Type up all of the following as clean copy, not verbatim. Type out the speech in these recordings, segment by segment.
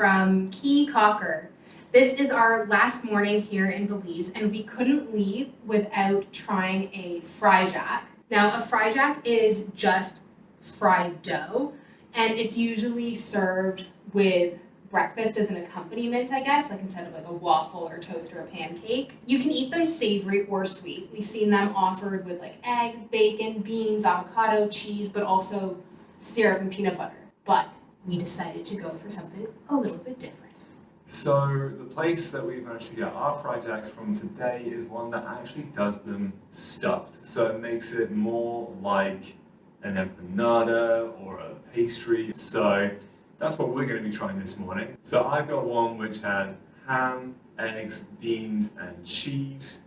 from Caye Caulker. This is our last morning here in Belize, and we couldn't leave without trying a fry jack. Now, a fry jack is just fried dough, and it's usually served with breakfast as an accompaniment, I guess, like instead of like a waffle or toast or a pancake. You can eat them savory or sweet. We've seen them offered with like eggs, bacon, beans, avocado, cheese, but also syrup and peanut butter. But we decided to go for something a little bit different. So the place that we've managed to get our fried jacks from today is one that actually does them stuffed. So it makes it more like an empanada or a pastry. So that's what we're going to be trying this morning. So I've got one which has ham, eggs, beans, and cheese.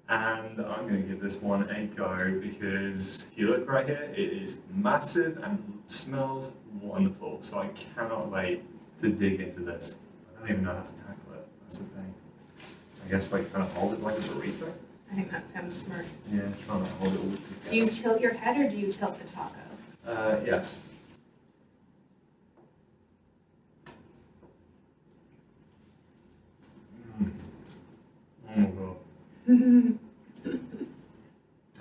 And I'm going to give this one a go because if you look right here, it is massive and smells wonderful. So I cannot wait to dig into this. I don't even know how to tackle it. That's the thing. I guess like kind of hold it like a burrito. I think that sounds smart. Yeah, trying to hold it all together. Do you tilt your head or do you tilt the taco? Yes. Oh my god.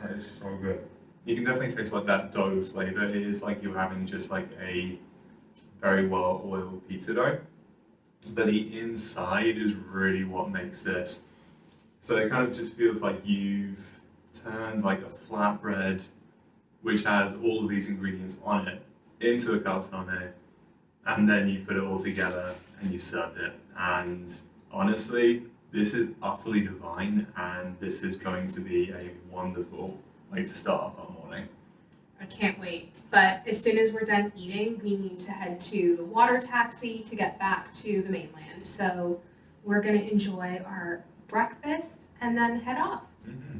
That is so good. You can definitely taste like that dough flavor. It is like you're having just like a very well oiled pizza dough. But the inside is really what makes this. So it kind of just feels like you've turned like a flatbread, which has all of these ingredients on it, into a calzone, and then you put it all together and you served it. And honestly, this is utterly divine, and this is going to be a wonderful way to start off our morning. I can't wait. But as soon as we're done eating, we need to head to the water taxi to get back to the mainland. So we're going to enjoy our breakfast and then head off. Mm-hmm.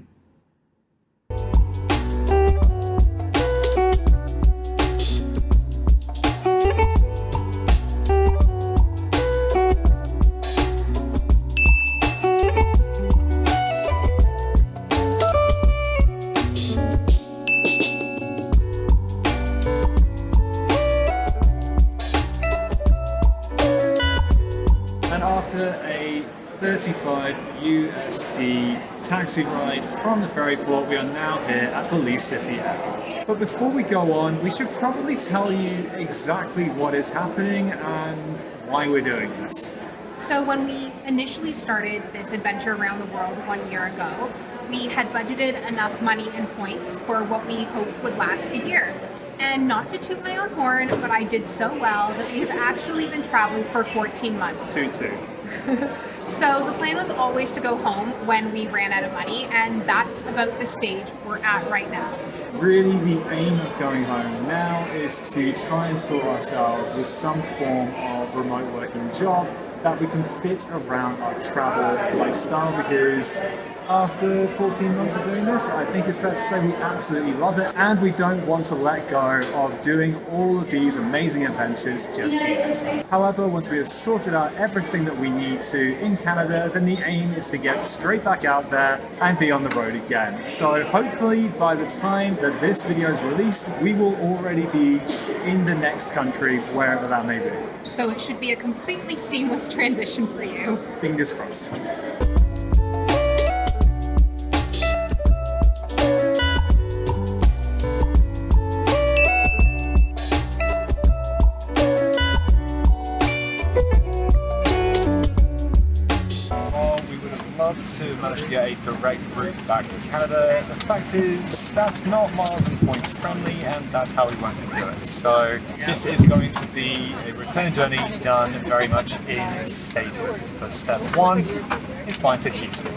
After a 35 USD taxi ride from the ferry port, we are now here at Belize City Airport. But before we go on, we should probably tell you exactly what is happening and why we're doing this. So when we initially started this adventure around the world 1 year ago, we had budgeted enough money and points for what we hoped would last a year. And not to toot my own horn, but I did so well that we have actually been traveling for 14 months. Toot. So the plan was always to go home when we ran out of money, and that's about the stage we're at right now. Really, the aim of going home now is to try and sort ourselves with some form of remote working job that we can fit around our travel lifestyle, because after 14 months of doing this, I think it's fair to say we absolutely love it, and we don't want to let go of doing all of these amazing adventures just yet. However, once we have sorted out everything that we need to in Canada, then the aim is to get straight back out there and be on the road again. So hopefully by the time that this video is released, we will already be in the next country, wherever that may be. So it should be a completely seamless transition for you. Fingers crossed. To manage to get a direct route back to Canada. The fact is, that's not miles and points friendly, and that's how we want to do it. So this is going to be a return journey done very much in stages. So step one is flying to Houston.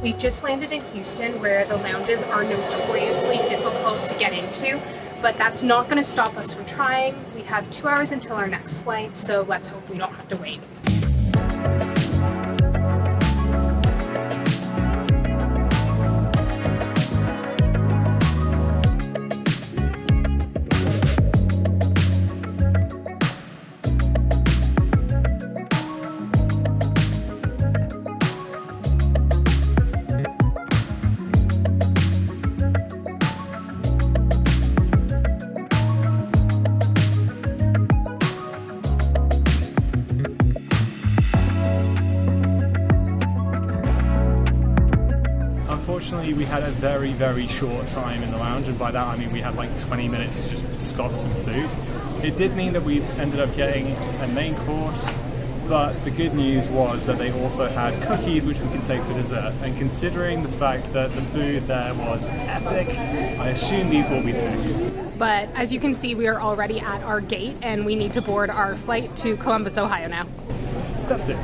We've just landed in Houston, where the lounges are notoriously difficult to get into. But that's not going to stop us from trying. We have 2 hours until our next flight, so let's hope we don't have to wait. had a very, very short time in the lounge, and by that I mean we had like 20 minutes to just scoff some food. It did mean that we ended up getting a main course, but the good news was that they also had cookies which we can take for dessert, and considering the fact that the food there was epic, I assume these will be too. But as you can see, we are already at our gate and we need to board our flight to Columbus, Ohio now. Step 2.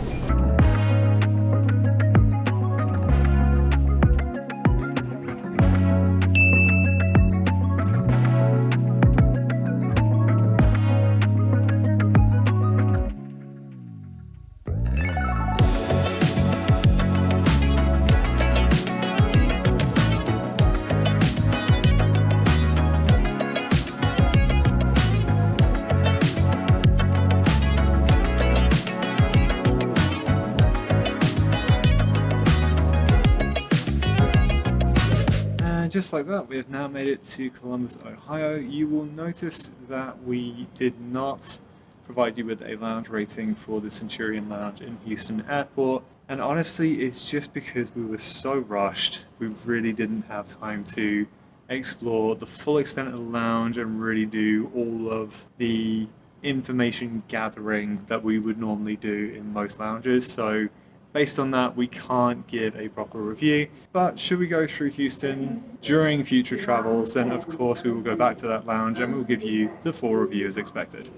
Just like that, we have now made it to Columbus, Ohio. You will notice that we did not provide you with a lounge rating for the Centurion Lounge in Houston Airport. And honestly, it's just because we were so rushed. We really didn't have time to explore the full extent of the lounge and really do all of the information gathering that we would normally do in most lounges. So based on that, we can't give a proper review. But should we go through Houston during future travels, then of course we will go back to that lounge and we'll give you the full review as expected.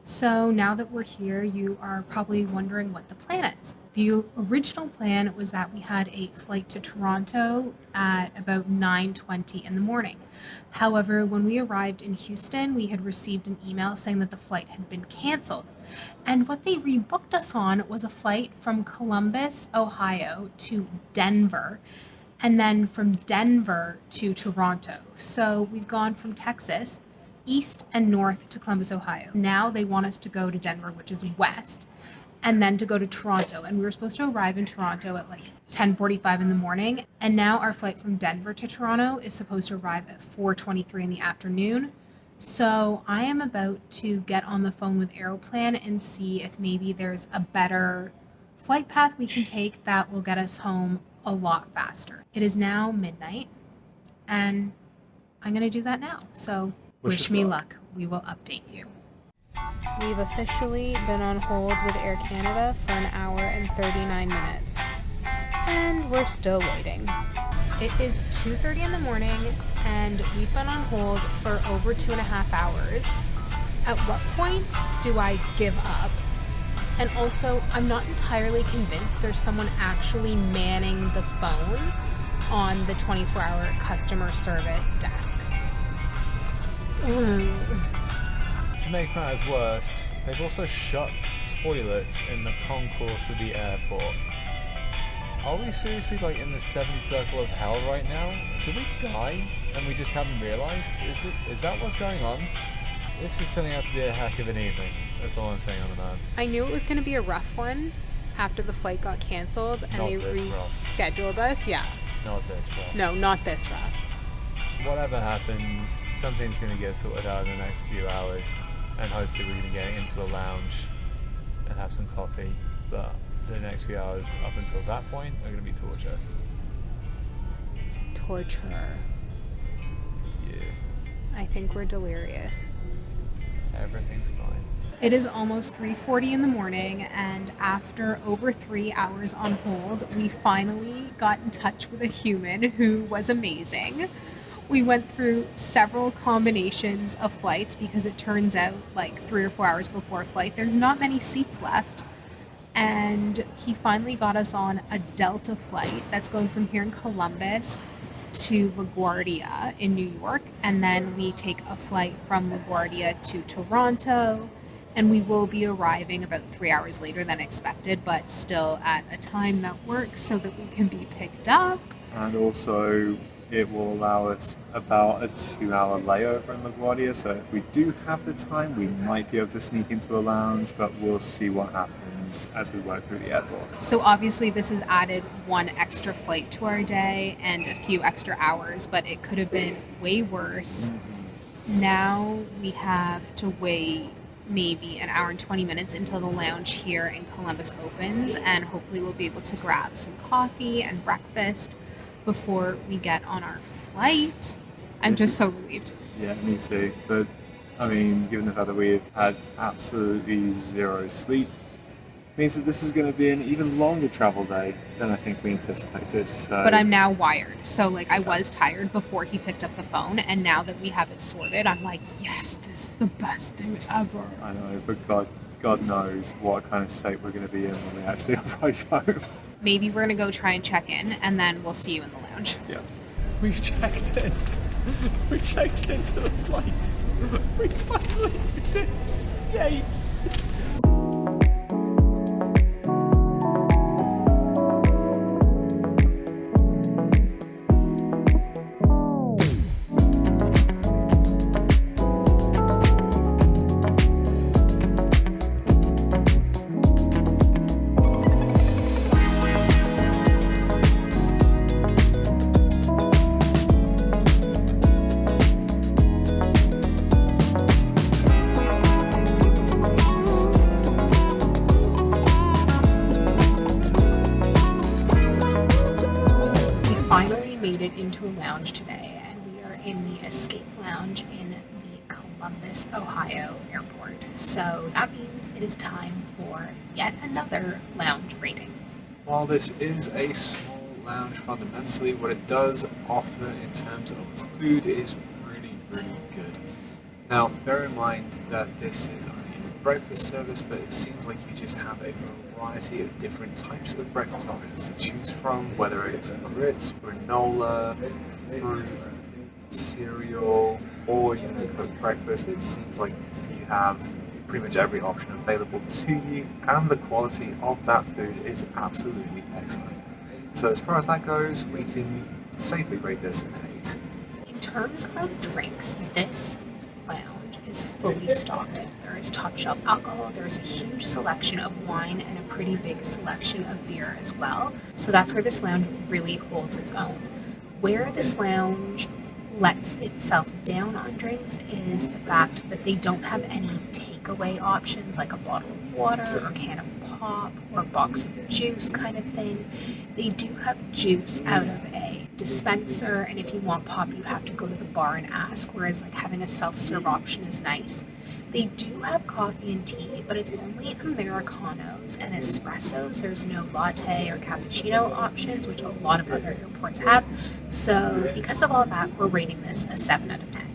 So now that we're here, you are probably wondering what the plan is. The original plan was that we had a flight to Toronto at about 9:20 in the morning. However, when we arrived in Houston, we had received an email saying that the flight had been canceled. And what they rebooked us on was a flight from Columbus, Ohio to Denver, and then from Denver to Toronto. So we've gone from Texas east and north to Columbus, Ohio. Now they want us to go to Denver, which is west, and then to go to Toronto. And we were supposed to arrive in Toronto at like 10:45 in the morning. And now our flight from Denver to Toronto is supposed to arrive at 4:23 in the afternoon. So I am about to get on the phone with Aeroplan and see if maybe there's a better flight path we can take that will get us home a lot faster. It is now midnight and I'm going to do that now. So wish me luck. We will update you. We've officially been on hold with Air Canada for an hour and 39 minutes. And we're still waiting. It is 2:30 in the morning and we've been on hold for over 2.5 hours. At what point do I give up? And also, I'm not entirely convinced there's someone actually manning the phones on the 24-hour customer service desk. To make matters worse, they've also shut toilets in the concourse of the airport. Are we seriously like in the seventh circle of hell right now? Did we die and we just haven't realised? Is that what's going on? This is turning out to be a heck of an evening. That's all I'm saying on the man. I knew it was going to be a rough one after the flight got cancelled and Not they this rough. rescheduled us. Yeah. Not this rough. No, not this rough. Whatever happens, something's going to get sorted out in the next few hours, and hopefully we're going to get into a lounge and have some coffee. But the next few hours up until that point are going to be torture. Torture. Yeah. I think we're delirious. Everything's fine. It is almost 3:40 in the morning, and after over 3 hours on hold, we finally got in touch with a human who was amazing. We went through several combinations of flights because it turns out like 3 or 4 hours before flight, there's not many seats left. And he finally got us on a Delta flight that's going from here in Columbus to LaGuardia in New York. And then we take a flight from LaGuardia to Toronto. And we will be arriving about 3 hours later than expected, but still at a time that works so that we can be picked up. And also, it will allow us about a 2-hour layover in LaGuardia, so if we do have the time, we might be able to sneak into a lounge, but we'll see what happens as we work through the airport. So obviously this has added one extra flight to our day and a few extra hours, but it could have been way worse. Mm-hmm. Now we have to wait maybe an hour and 20 minutes until the lounge here in Columbus opens, and hopefully we'll be able to grab some coffee and breakfast before we get on our flight. I'm This just is- so relieved. Yeah, me too. But I mean, given the fact that we've had absolutely zero sleep, means that this is going to be an even longer travel day than I think we anticipated. So, But I'm now wired. So like I was tired before he picked up the phone, and now that we have it sorted, I'm like, yes, this is the best thing ever. I know, but God knows what kind of state we're going to be in when we actually arrive home. Maybe we're gonna go try and check in, and then we'll see you in the lounge. Yeah. We checked in. We checked into the flights. We finally did it. Yay. Finally made it into a lounge today, and we are in the Escape Lounge in the Columbus, Ohio airport. So that means it is time for yet another lounge rating. While this is a small lounge, fundamentally what it does offer in terms of food is really, really good. Now, bear in mind that this is only a breakfast service, but it seems like you just have a variety of different types of breakfast options to choose from, whether it's grits, granola, fruit, cereal, or even a cooked breakfast. It seems like you have pretty much every option available to you, and the quality of that food is absolutely excellent. So as far as that goes, we can safely rate this an 8. In terms of drinks, this lounge is fully stocked. There is top shelf alcohol, there's a huge selection of wine, and a pretty big selection of beer as well. So that's where this lounge really holds its own. Where this lounge lets itself down on drinks is the fact that they don't have any takeaway options like a bottle of water or can of pop or a box of juice kind of thing. They do have juice out of a dispenser, and if you want pop you have to go to the bar and ask, whereas like having a self-serve option is nice. They do have coffee and tea, but it's only Americanos and espressos. There's no latte or cappuccino options, which a lot of other airports have. So because of all that, we're rating this a 7 out of 10.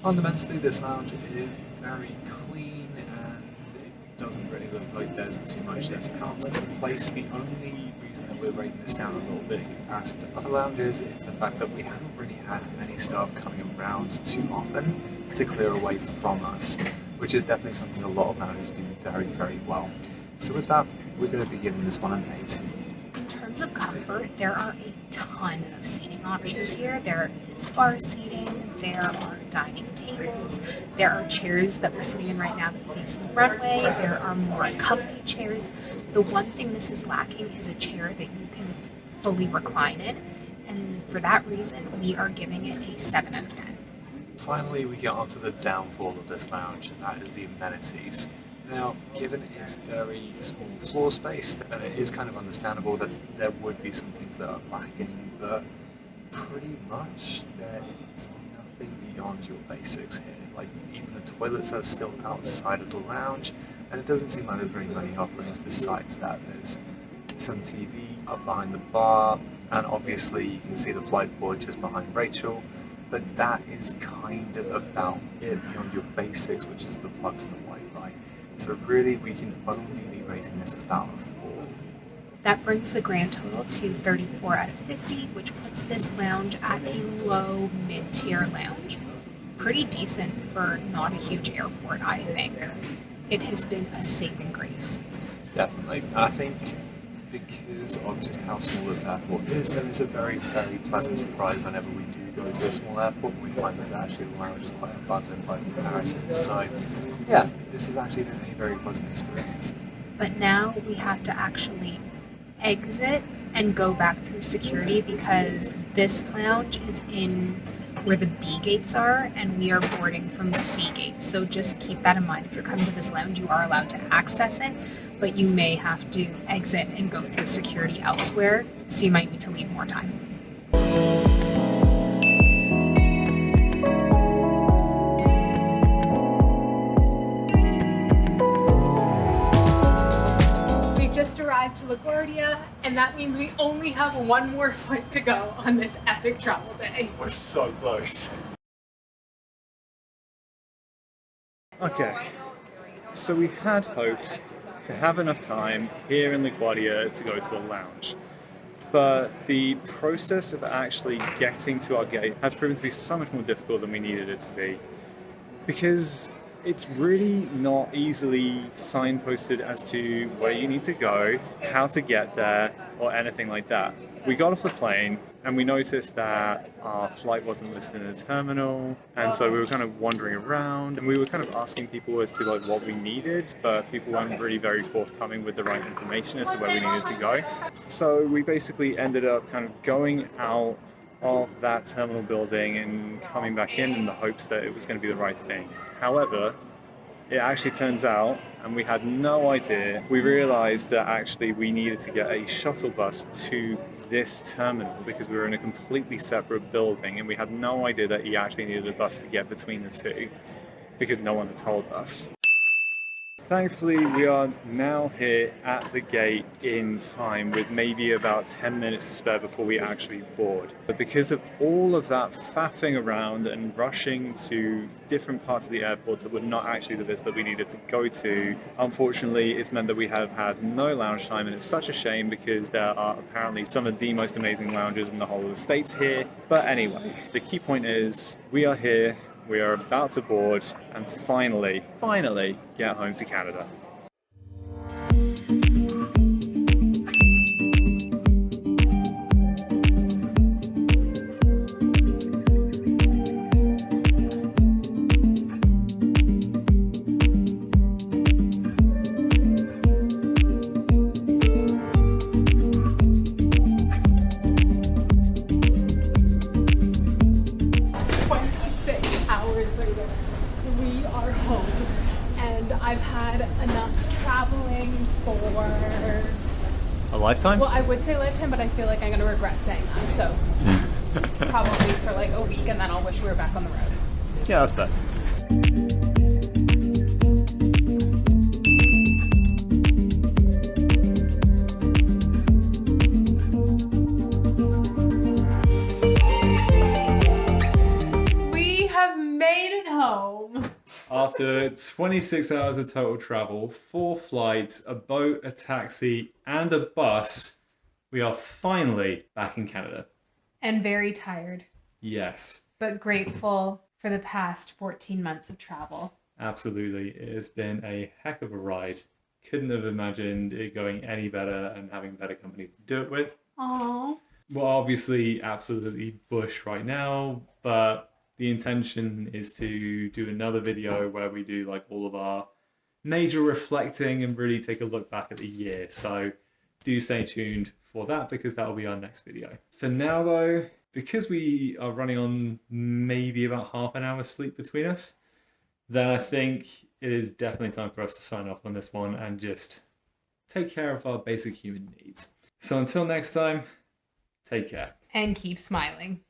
Fundamentally, this lounge is very clean and it doesn't really look like there's too much that's out of place. The only reason that we're rating this down a little bit in comparison to other lounges is the fact that we haven't really had many staff coming around too often to clear away from us, which is definitely something a lot of lounges do very, very well. So with that, we're going to be giving this one an 8. In terms of comfort, there are a ton of seating options here. There is bar seating, there are dining tables, there are chairs that we're sitting in right now that face the runway, there are more comfy chairs. The one thing this is lacking is a chair that you can fully recline in, and for that reason, we are giving it a 7 out of 10. Finally, we get onto the downfall of this lounge, and that is the amenities. Now, given its very small floor space, then it is kind of understandable that there would be some things that are lacking, but pretty much there is nothing beyond your basics here. Like, even the toilets are still outside of the lounge, and it doesn't seem like there's very many offerings besides that. There's some TV up behind the bar, and obviously you can see the flight board just behind Rachel. But that is kind of about it beyond your basics, which is the plugs and the Wi-Fi. So really, we can only be rating this about a 4. That brings the grand total to 34 out of 50, which puts this lounge at a low mid-tier lounge. Pretty decent for not a huge airport, I think. It has been a saving grace. Definitely. And I think because of just how small this airport is, then it's a very, very pleasant surprise whenever we do go to a small airport and we find that actually the lounge is quite abundant by comparison. So yeah, this has actually been a very pleasant experience. But now we have to actually exit and go back through security because this lounge is in where the B gates are and we are boarding from C gates. So just keep that in mind. If you're coming to this lounge, you are allowed to access it, but you may have to exit and go through security elsewhere. So you might need to leave more time. got to LaGuardia, and that means we only have one more flight to go on this epic travel day. We're so close. Okay, so we had hoped to have enough time here in LaGuardia to go to a lounge. But the process of actually getting to our gate has proven to be so much more difficult than we needed it to be. Because it's really not easily signposted as to where you need to go, how to get there, or anything like that. We got off the plane and we noticed that our flight wasn't listed in the terminal, and so we were kind of wandering around and we were kind of asking people as to like what we needed, but people weren't really very forthcoming with the right information as to where we needed to go. So we basically ended up kind of going out of that terminal building and coming back in the hopes that it was going to be the right thing. However, it actually turns out, and we had no idea, we realized that actually we needed to get a shuttle bus to this terminal because we were in a completely separate building, and we had no idea that you actually needed a bus to get between the two because no one had told us. Thankfully, we are now here at the gate in time with maybe about 10 minutes to spare before we actually board. But because of all of that faffing around and rushing to different parts of the airport that were not actually the bits that we needed to go to, unfortunately, it's meant that we have had no lounge time, and it's such a shame because there are apparently some of the most amazing lounges in the whole of the States here. But anyway, the key point is we are here. We are about to board and finally get home to Canada. We are home, and I've had enough traveling for A lifetime? well, I would say lifetime, but I feel like I'm going to regret saying that, so probably for like a week, and then I'll wish we were back on the road. Yeah, that's fair. We have made it home. After 26 hours of total travel, 4 flights, a boat, a taxi, and a bus, we are finally back in Canada. And very tired, Yes, but grateful for the past 14 months of travel. absolutely. It has been a heck of a ride. Couldn't have imagined it going any better and having better company to do it with. Aww. We're obviously absolutely bush right now, but the intention is to do another video where we do like all of our major reflecting and really take a look back at the year. So do stay tuned for that because that will be our next video. For now though, because we are running on maybe about half an hour's sleep between us, then I think it is definitely time for us to sign off on this one and just take care of our basic human needs. So until next time, take care. And keep smiling.